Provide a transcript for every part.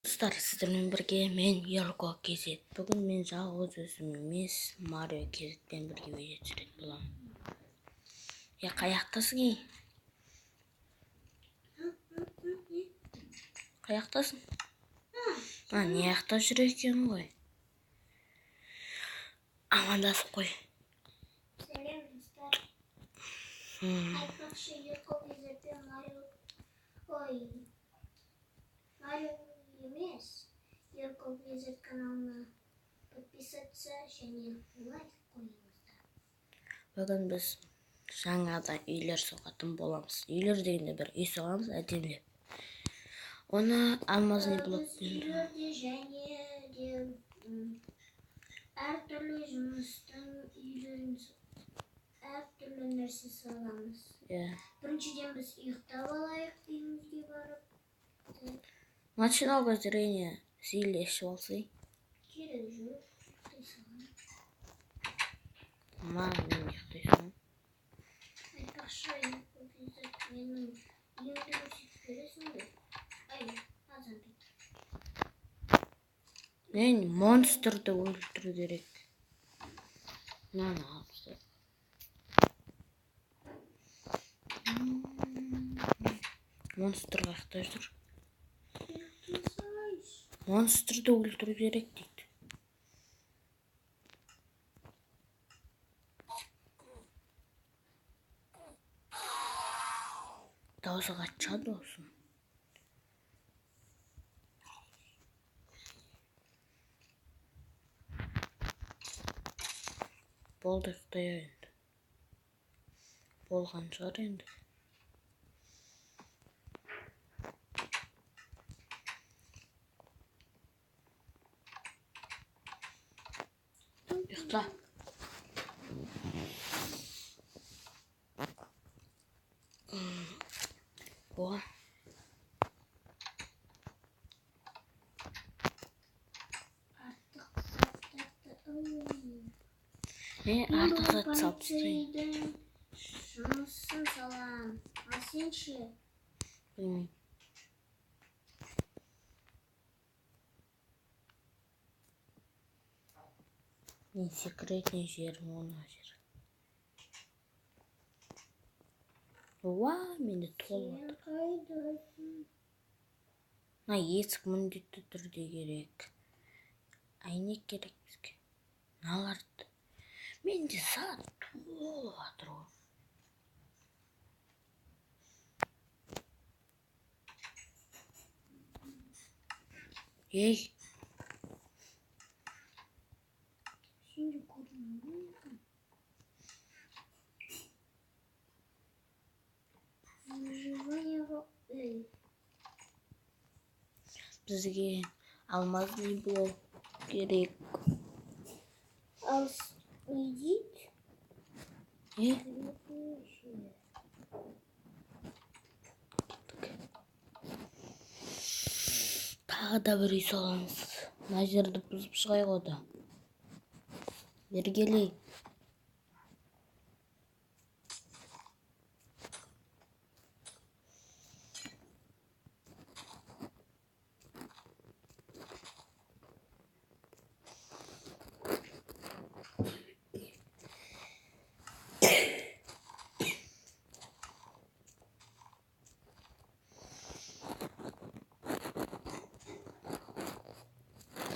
Достар, сіздермен бірге мен Ерко Кезет. Бүгін мен жалғыз өзім емес, Марио Кезетпен бірге видео түсіретін боламын. Қаяқтасың ей? Қаяқтасың? Не аяқта жүр екен ғой? Амандасып қой. Сәлем, достар. Айтпақшы, Ерко Кезетпен Марио емес, Ерко Кезет каналына подписаться және лайк қойыңыздар. Бүгін біз жаңадан үйлер соғатын боламыз. Үйлер дегенде бір үй соғамыз әдемілеп. Оны алмазный блокпен. Үйлерде және де әртүрлі жұмыстың үйлерін әртүрлі нәрсе саламыз. Біріншіден біз ұйықтап алайық үйімізге барып. Ночного зрения сильно швалсы. Керек жоқ, ұйықтай салам. Мен ұйықтайсың. Айтпақшы, Ерко Кезет менің үйімді көрсетіп бересің бе? Азан бет. Мен монстрды өлтіру керек. Алыпсы. Монстр қаяқта жүр? Монстрды өлтіру керек дейді. Дауысы қатшады olsun. Болды, ұйықтай енді. Болған шығар енді. Ұйықта. О. Артық зат сапсырайын. Жұмысын салам. Ал сен ше? Білмеймін. Мен секретный жерім оны жер. Менде толып отыр. Қайдасың? Есік міндетті түрде керек. Әйнек керек бізге. Наларды. Менде зат толып отыр ғой. Ей. Сен де көрмейсің. Бізге алмазный блок керек. Ал идит? Тағы да бір үй соғамыз. Мына жерді бұзып шығайық ода. Бергелей.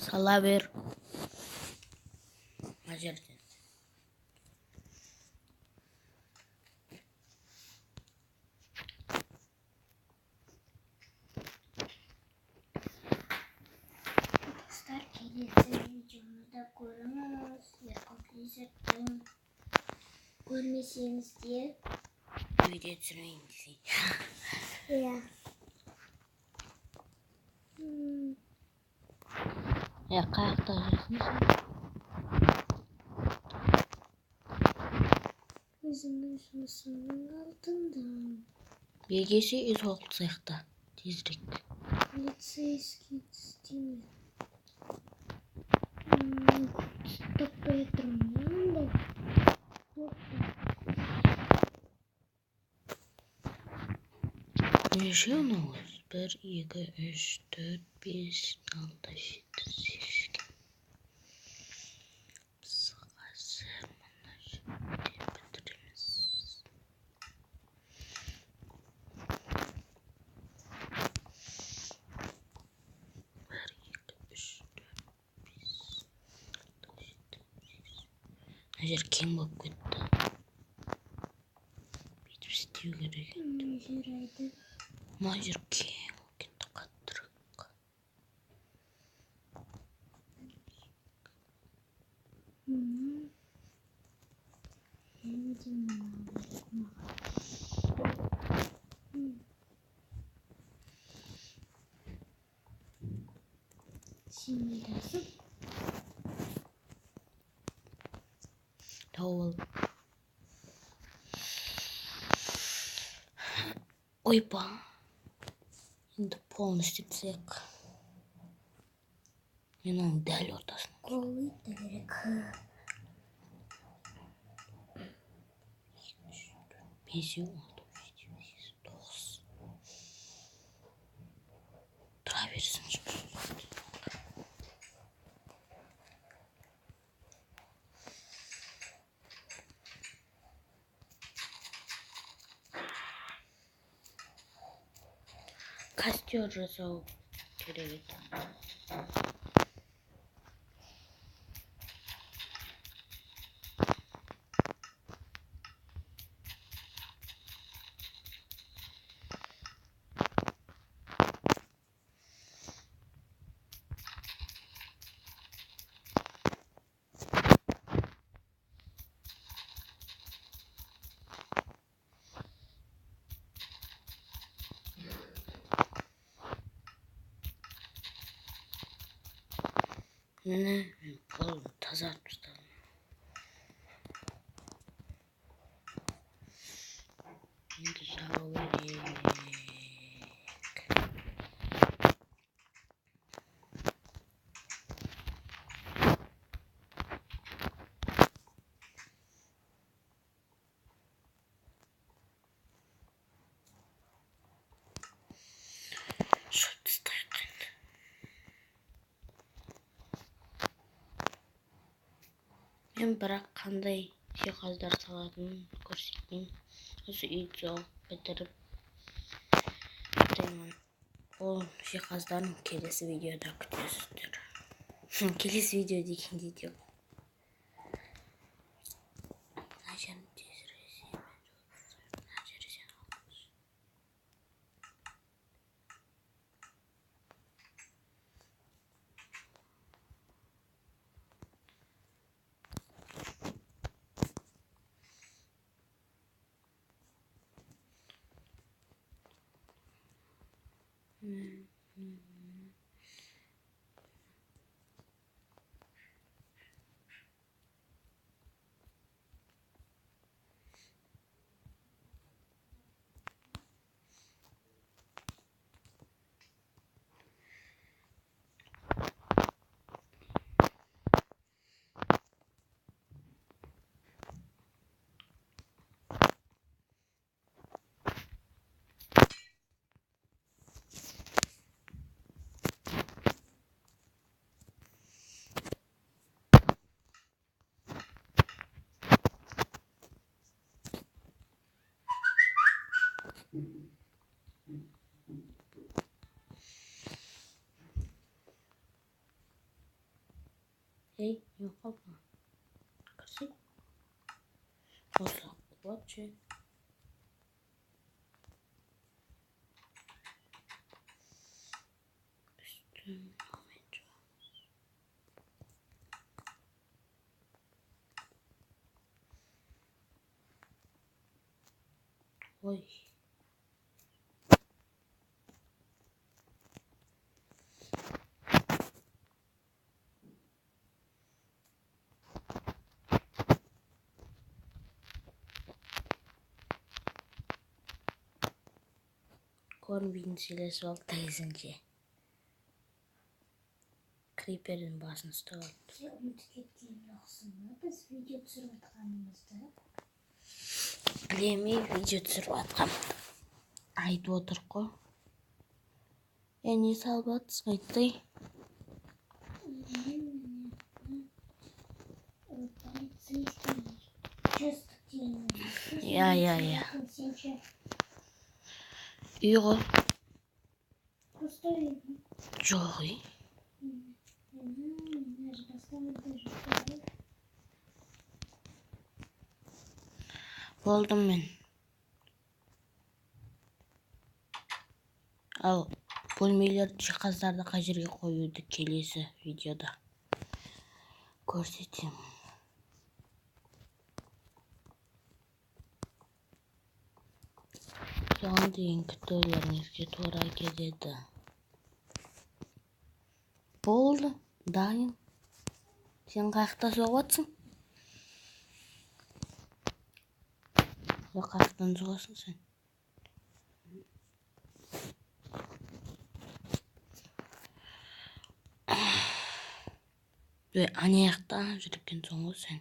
Сала бер. Мына жерден. Достар, келесі видеомызда көріңіз. Ерко Кезеттің көрмесеңіздер Видео түсірмейін десей. Қаяқта жүрсің сен? өзімнің жұмысымның алдында. Бегесі үй соғылсайық та. Тезірек. Полицейский істеймін. Таппай тұрмын да. Неше оны өз? 1, 2, 3, 4, 5, 6, 7, 8. Қысқасы мына жерде бітіреміз. 1, 2, 3, 4, 5, 6, 7, 8. Мына жер кең болып кетті. Бүйтіп істеу керек. Жарайды. Мына жер кең болып кетті қаттырақ. Şimdi nasıl? Тауыл. Ойпа. Енді полностью істесек. Мен оның дәл ортасын. Колы da gerek. 5, 6, 7, 8, 9. Тұра берсін жұмыс. Костер жасау керек еді. Міне мен полды тазартып тастадым. Енді жағу керек. Шөп тастайық енді. Мен бірақ қандай жиһаздар салатынын көрсетейін. Осы үйді соғып бітіріп тастаймын. Ол жиһаздарын келесі видеода күтесіздер. Келесі видео дегенде де мына жерін тезірек мына жерден аламыз. Ей, не қалма. Кірсей. Осы қуат же. Üstün olmayınca. Oy. Kombinsiyle soğuk teyzince. Creeper'in basını tutalım. Umut ettiğim aslında biz video түсіріп atkanımızda. Білемей видео түсіріп атқам. Айтып отыр қой. Не салып атсың айттай? Я. Үй ғой. Жоқ үй. Болдым мен. Ал бөлмелер жиһаздарды қай жерге қоюды келесі видеода көрсетемін. Соған дейін күтулеріңізге тура келеді. Болды, дайын. Сен қаяқта соғып атсың? Қаяқтан соғасың сен? Ана жақта жүрген соң ғой сен.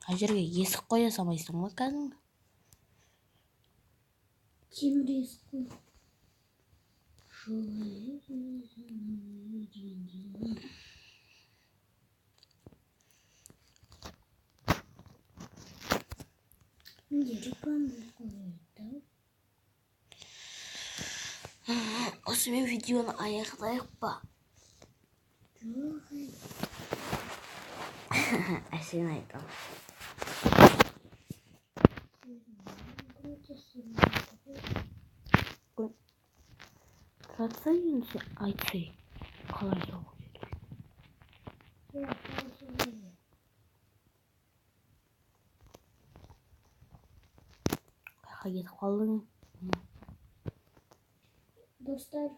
Қай жерге есік қоя салмайсың ба кәдімгі? Темір есік қой. Осымен видеоны аяқтайық па? Әсен айтам. Жатса енді айтсай. Қалай соғып еді? Қайқа кетіп қалдың? Достар,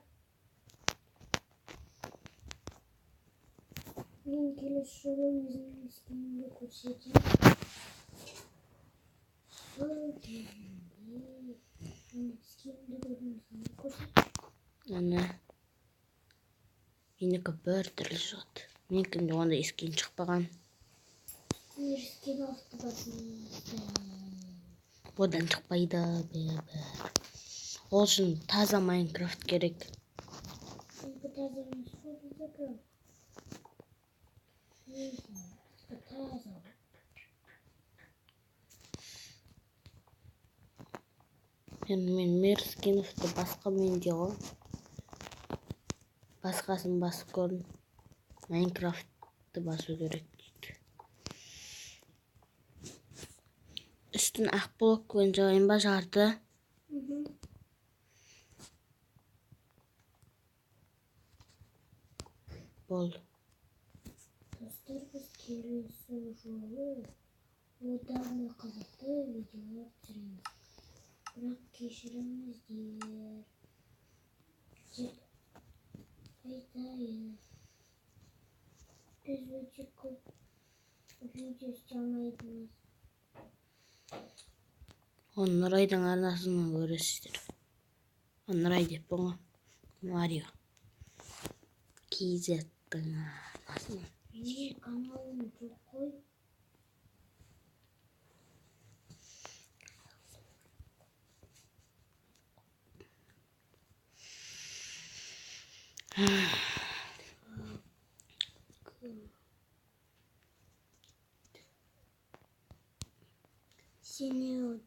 мен келесі жолы өзімнің ескенімді көрсетемін. Менікі бір түрлі шығады. Менікінде онда ескен шықпаған. Ескен автобасын. Одан шықпайды. Ол үшін таза Майнкрафт керек. Таза емес қой біздікі. Таза. Мен Мерскиновты басқа менде ғой. Басқасын басып көрдім. Майнкрафтты басу керек дейді. Үстін ақ блокпен жағайын ба жарты? Болды. Достар, біз келесі жолы одан да қызықты видеолар түсіреміз. Бірақ кешіріңіздер. Деп айтайын. Біз өте көп видео істей алмаймыз. Оны Нұрайдың арнасынан көресіздер. Нұрай деп бұны Марио KZ-дің арнасынан. Менің каналым жоқ қой. Сені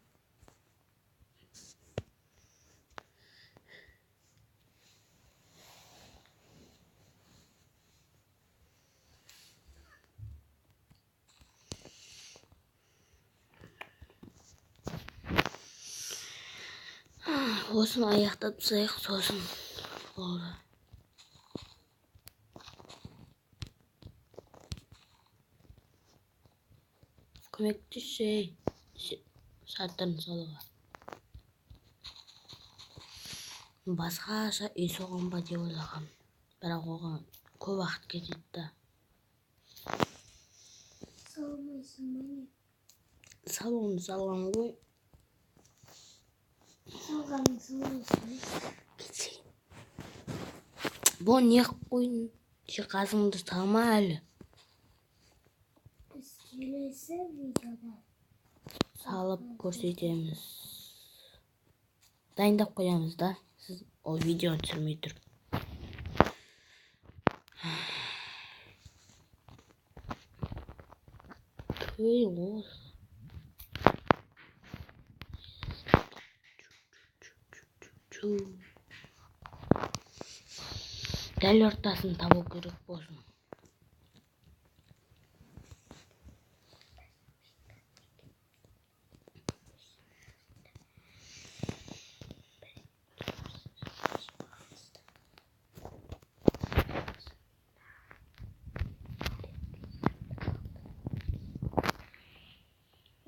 Осыны аяқтап тастайық, сосын болды. Көмектесші. Шатырын салуға. Басқаша үй соғам ба деп ойлағам. Бірақ оған көп уақыт кетеді. салмайсың ба не? Салған ғой. Салғаның салмайсың. Кетейін. Бұл не қойын? Жиһазыңды салма әлі. Келесі видеода салып көрсетеміз. Дайындап қоямыз да. Сіз ол видеоны түсірмей тұрып. Ой, осы. Дәл ортасын табу керек болсын.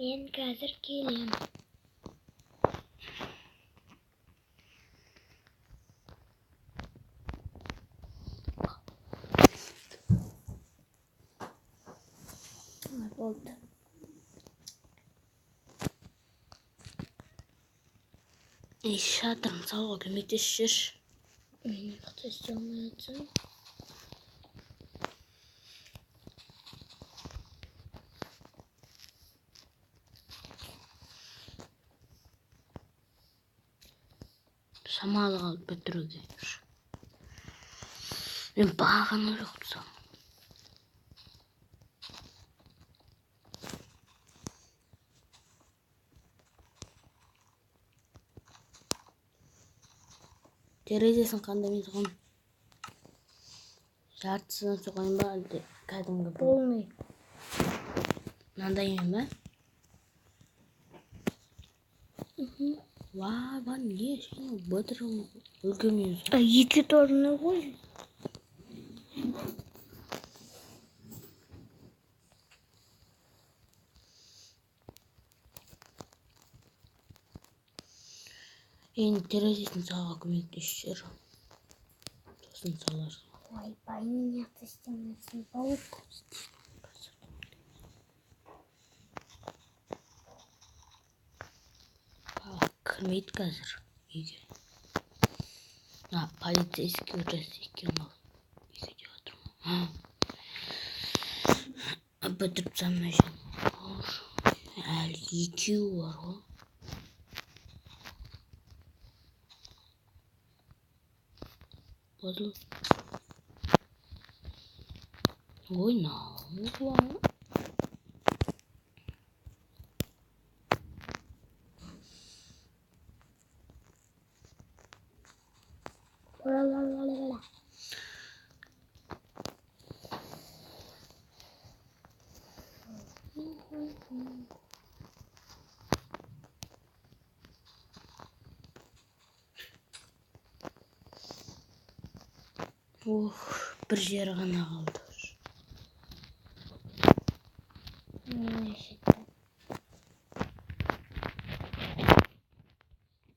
Мен қазір келем. Болды. Шатырын салуға көмектесіп жүрші. Мен қыта істей алмай жатсам. Шамалы қалып бітіруге. Мен бағаны жоқ тұсам. Терезесін қандай мен соғайын? Жартысынан соғайын ба, әлде кәдімгі Полный. мынандай мен ба? Ва, не, сені бітірім үлгімен соқ. Екі торыны ғой. Енді терезесін салуға көмектесіп жүр. Сосын саларсың. Ой, понятно, стемнается паук. Кірмейді қазір үйге. Полицейский участок екен ол. Үйге отырмын. Бітіріп санмай жүрмін. Әлі екеуі бар ғой. Pozlu. Ой, наулы. Ла-ла-ла-ла-ла. Бір жері ғана қалды.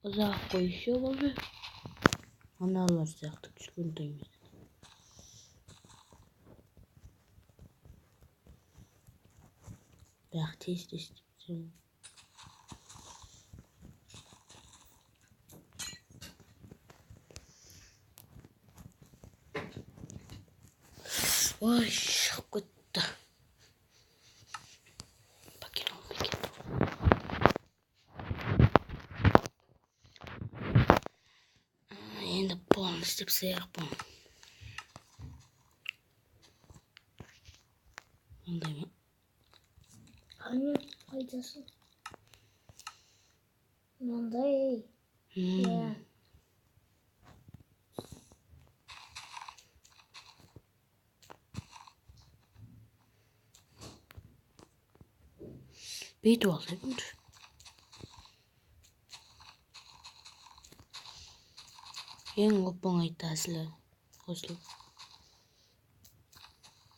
Ұзақ қойшы болды. Аналар сияқты кішкентай емес. Бірақ тез істеймін. Ой, шығып кетті. Покинул бекет. Енді полный істеп сыйық бұл. Ондай ма? Қане қайдасың? Мынандай. Иә. Бүйтіп алса кімді? Ең оп-оңай тәсілі қосылып.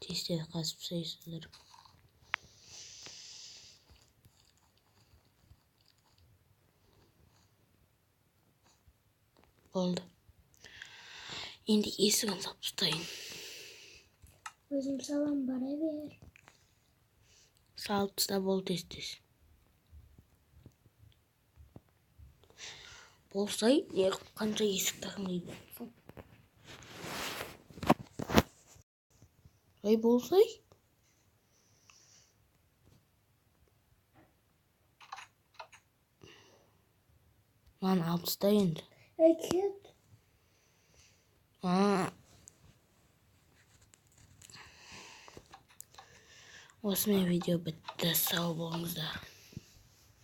Тесте қасып сайысылыр. Болды. Енді есігін салып тастайын. Өзім салам, бара бер. Салып таста болды тез. Болсай, қанша есік тақымдайды. Ой, болсай. Lan 6'da endi. Eket. Osman video bitti. Sağ bolыңыздар.